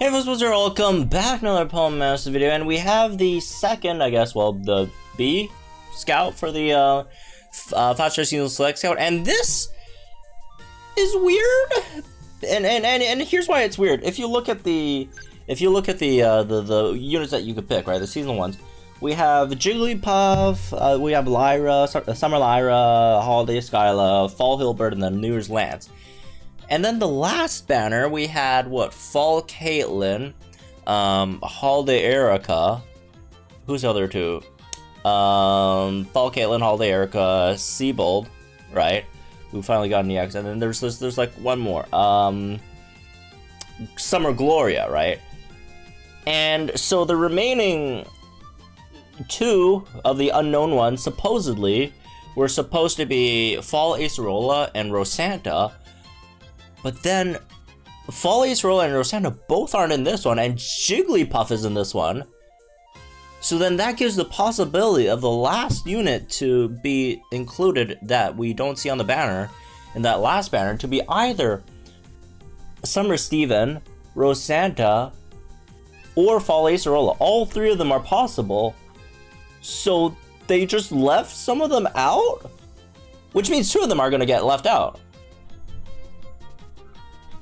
Hey folks, welcome back to another Pokemon Master video, and we have the second, I guess, well, the B Scout for the 5-star seasonal select scout, and this is weird. And here's why it's weird. If you look at the units that you could pick, right, the seasonal ones, we have Jigglypuff, we have Lyra, Summer Lyra, Holiday Skyla, Fall Hilbert, and then New Year's Lance. And then the last banner, we had, what, Fall Caitlyn, Holiday Erica, who's the other two? Fall Caitlyn, Holiday Erica, Seabold, right, who finally got an EX, and then there's like one more, Summer Gloria, right? And so the remaining two of the unknown ones, supposedly, were supposed to be Fall Acerola and Rosanta. But then, Fall Acerola and Rosanta both aren't in this one, and Jigglypuff is in this one. So then that gives the possibility of the last unit to be included that we don't see on the banner, in that last banner, to be either Summer Steven, Rosanta, or Fall Acerola. All three of them are possible. So they just left some of them out? Which means two of them are going to get left out.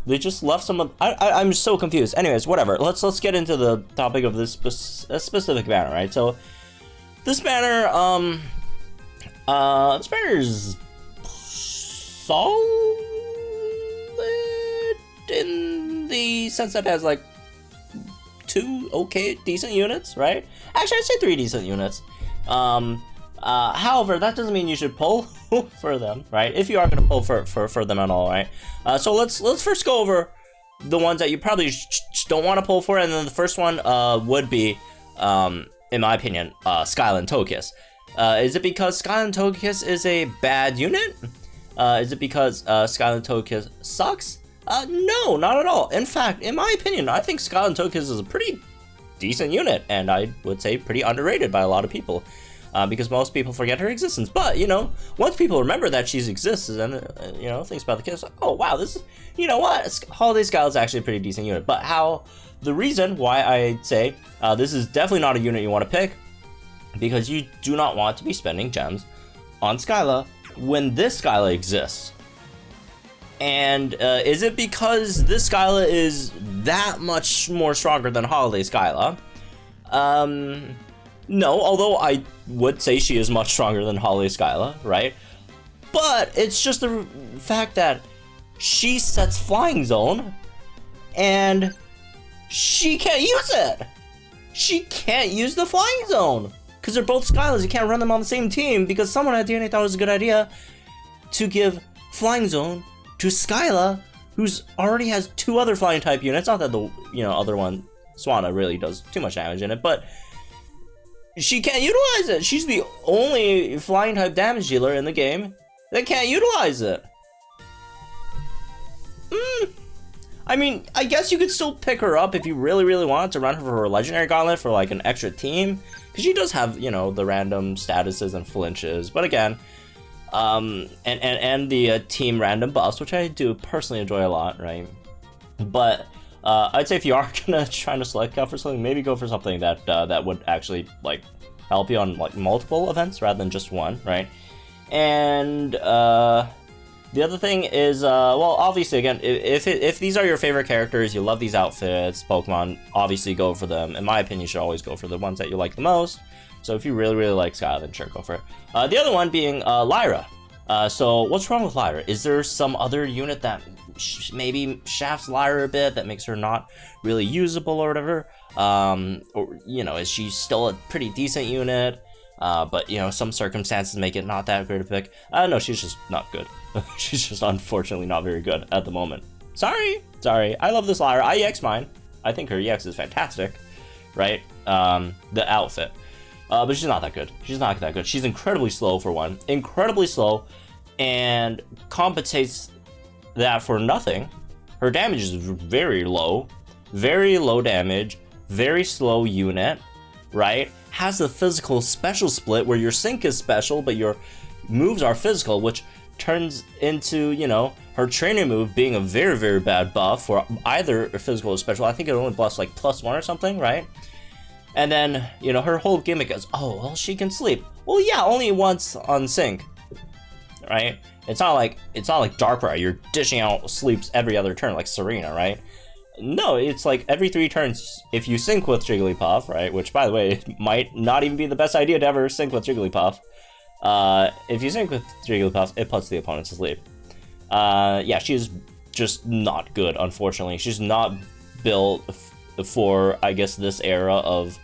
They just left some of... I'm so confused. Anyways, whatever. Let's get into the topic of this specific banner, right? So, this banner, is solid in the sense that it has, like, two okay, decent units, right? Actually, I'd say 3 decent units. However, that doesn't mean you should pull for them, right? If you are going to pull for them at all, right? So let's first go over the ones that you probably don't want to pull for, and then the first one would be, in my opinion, Skyla Togekiss. Is it because Skyla Togekiss is a bad unit? Is it because Skyla Togekiss sucks? No, not at all. In fact, in my opinion, I think Skyla Togekiss is a pretty decent unit, and I would say pretty underrated by a lot of people. Because most people forget her existence. But, you know, once people remember that she exists, and, you know, thinks about the kids, like, oh, wow, this is, you know what, Holiday Skyla is actually a pretty decent unit. But the reason why I'd say this is definitely not a unit you want to pick, because you do not want to be spending gems on Skyla when this Skyla exists. And is it because this Skyla is that much more stronger than Holiday Skyla? No, although I would say she is much stronger than Holiday Skyla, right? But it's just the fact that she sets Flying Zone, and she can't use it! She can't use the Flying Zone! Because they're both Skylas, you can't run them on the same team, because someone at DNA thought it was a good idea to give Flying Zone to Skyla, who's already has 2 other Flying type units. Not that the, you know, other one, Swanna, really does too much damage in it, but she can't utilize it. She's the only flying type damage dealer in the game that can't utilize it. I mean, I guess you could still pick her up if you really, really wanted to run her for her legendary gauntlet for like an extra team, because she does have, you know, the random statuses and flinches. But again, and the team random buffs, which I do personally enjoy a lot, right? But I'd say if you are gonna try to select out for something, maybe go for something that that would actually like help you on like multiple events rather than just one, right? And the other thing is, well, obviously, again, if these are your favorite characters, you love these outfits, Pokemon, obviously go for them. In my opinion, you should always go for the ones that you like the most. So if you really, really like Skyla, then sure, go for it. The other one being Lyra. So what's wrong with Lyra? Is there some other unit that maybe shafts Lyra a bit, that makes her not really usable or whatever? Or, you know, is she still a pretty decent unit, but, you know, some circumstances make it not that great a pick? No, she's just not good. She's just unfortunately not very good at the moment. Sorry. I love this Lyra. I EX mine. I think her EX is fantastic, right? The outfit. But she's not that good. She's incredibly slow, for one. Incredibly slow, and compensates that for nothing. Her damage is very low damage, very slow unit, right? Has the physical special split where your sync is special, but your moves are physical, which turns into, you know, her training move being a very, very bad buff for either physical or special. I think it only buffs like +1 or something, right? And then, you know, her whole gimmick is, oh, well, she can sleep. Well, yeah, only once on sync, right? It's not like Darkrai, you're dishing out sleeps every other turn like Serena, right? No, it's like every 3 turns if you sync with Jigglypuff, right? Which, by the way, might not even be the best idea to ever sync with Jigglypuff. If you sync with Jigglypuff, it puts the opponent to sleep. Yeah, she's just not good, unfortunately. She's not built for, I guess, this era of,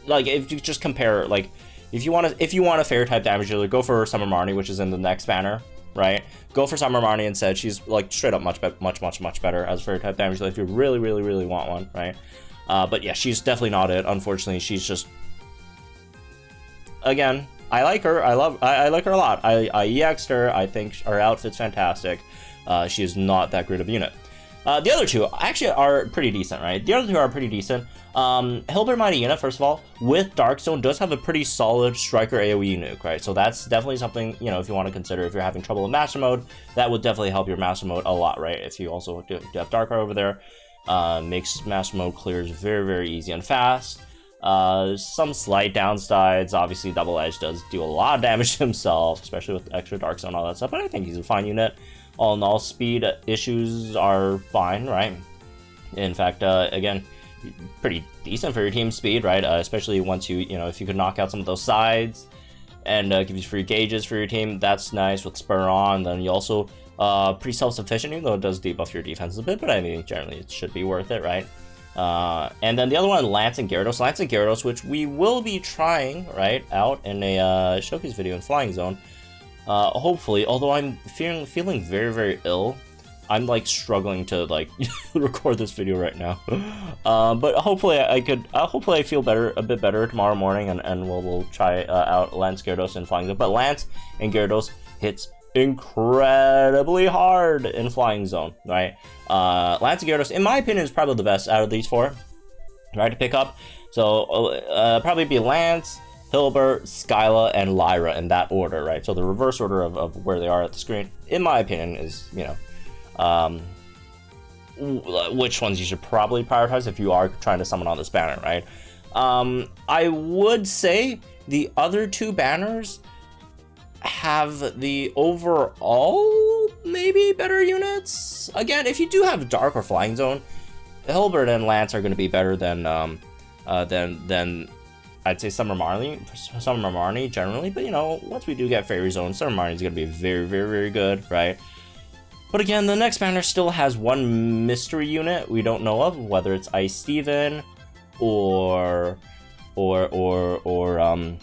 like, if you just compare, like, if you want a fairy type damage dealer, go for Summer Marnie, which is in the next banner, right? Go for Summer Marnie instead. She's like straight up much better as a fairy type damage dealer if you really, really, really want one, right? But yeah, she's definitely not it. Unfortunately, she's just, again, I like her. I like her a lot. I EX'd her. I think her outfit's fantastic. She is not that great of a unit. The other two actually are pretty decent, right? The other two are pretty decent. Hilbert Mightyena, first of all, with Dark Zone, does have a pretty solid Striker AoE nuke, right? So that's definitely something, you know, if you want to consider if you're having trouble in Master Mode, that would definitely help your Master Mode a lot, right? If you also do have Darkrai over there, makes Master Mode clears very, very easy and fast. Some slight downsides. Obviously, Double Edge does do a lot of damage to himself, especially with extra Dark Zone and all that stuff, but I think he's a fine unit. All in all, speed issues are fine, right? In fact, again, pretty decent for your team speed, right? Especially once you know, if you could knock out some of those sides and give you free gauges for your team, that's nice with Spur on. Then you also pretty self-sufficient, even though it does debuff your defense a bit, but I mean, generally it should be worth it, right? And then the other one, Lance and Gyarados. Lance and Gyarados, which we will be trying, right, out in a showcase video in Flying Zone. Hopefully, although I'm feeling very, very ill. I'm like struggling to like record this video right now. But hopefully hopefully I feel better, a bit better tomorrow morning, and we'll try out Lance, Gyarados, and Flying Zone. But Lance and Gyarados hits incredibly hard in Flying Zone, right? Lance and Gyarados, in my opinion, is probably the best out of these 4, right, to pick up. So probably be Lance, Hilbert, Skyla, and Lyra in that order, right? So the reverse order of where they are at the screen, in my opinion, is, you know, which ones you should probably prioritize if you are trying to summon on this banner, right? I would say the other 2 banners have the overall maybe better units. Again, if you do have Dark or Flying Zone, Hilbert and Lance are going to be better than I'd say Summer Marnie generally, but you know, once we do get Fairy Zone, Summer Marnie is going to be very, very, very good, right? But again, the next banner still has one mystery unit we don't know of, whether it's Ice Steven or Folly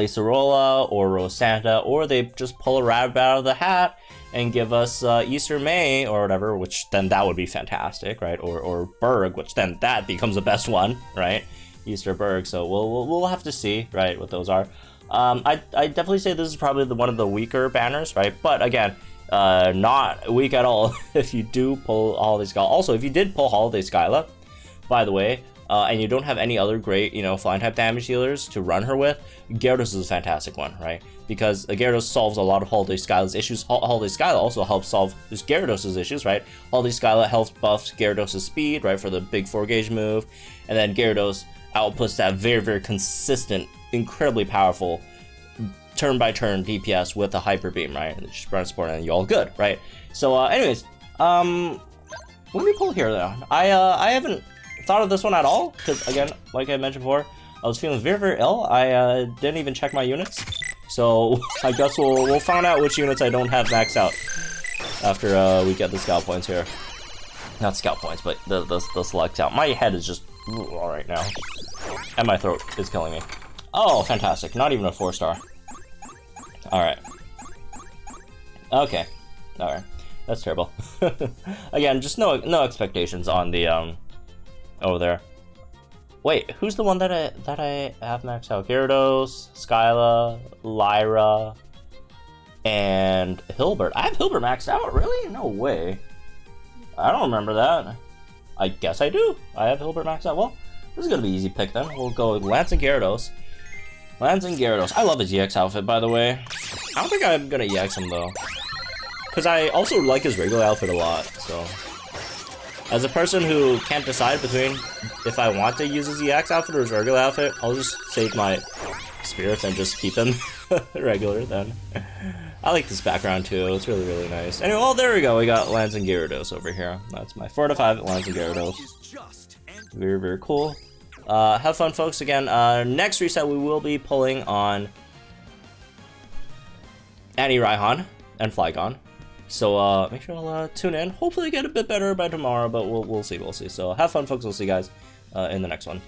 Sorolla or Rosanta, or they just pull a rabbit out of the hat and give us Easter May or whatever, which then that would be fantastic, right? Or Berg, which then that becomes the best one, right? Easter Berg. So we'll have to see, right, what those are. I definitely say this is probably one of the weaker banners, right? But again, not weak at all if you do pull Holiday Skyla. Also, if you did pull Holiday Skyla, by the way, and you don't have any other great, you know, flying type damage dealers to run her with, Gyarados is a fantastic one, right? Because Gyarados solves a lot of Holiday Skyla's issues. Holiday Skyla also helps solve just Gyarados' issues, right? Holiday Skyla helps buffs Gyarados' speed, right, for the big 4-gauge move, and then Gyarados outputs that very, very consistent, incredibly powerful turn-by-turn DPS with a Hyper Beam, right? And just run support and you're all good, right? So, anyways, let me pull here, though. I haven't thought of this one at all, because, again, like I mentioned before, I was feeling very, very ill. I didn't even check my units, so I guess we'll find out which units I don't have maxed out after we get the scout points here. Not scout points, but the select out. My head is just all right now, and my throat is killing me. Oh, fantastic! Not even a 4-star. All right. Okay. All right. That's terrible. Again, just no expectations on the over there. Wait, who's the one that I have maxed out? Gyarados, Skyla, Lyra, and Hilbert. I have Hilbert maxed out? Really? No way. I don't remember that. I guess I do. I have Hilbert maxed out. Well, this is gonna be easy pick then. We'll go with Lance and Gyarados. Lance Gyarados. I love his EX outfit, by the way. I don't think I'm gonna EX him, though. Because I also like his regular outfit a lot, so... As a person who can't decide between if I want to use his EX outfit or his regular outfit, I'll just save my spirits and just keep him regular then. I like this background too, it's really, really nice. Anyway, well, there we go, we got Lance Gyarados over here. That's my 4 to 5 Lance Gyarados. Very, very cool. Have fun, folks. Again, next reset we will be pulling on Annie Raihan and Flygon. So make sure to tune in. Hopefully get a bit better by tomorrow, but we'll see, So have fun, folks. We'll see you guys in the next one.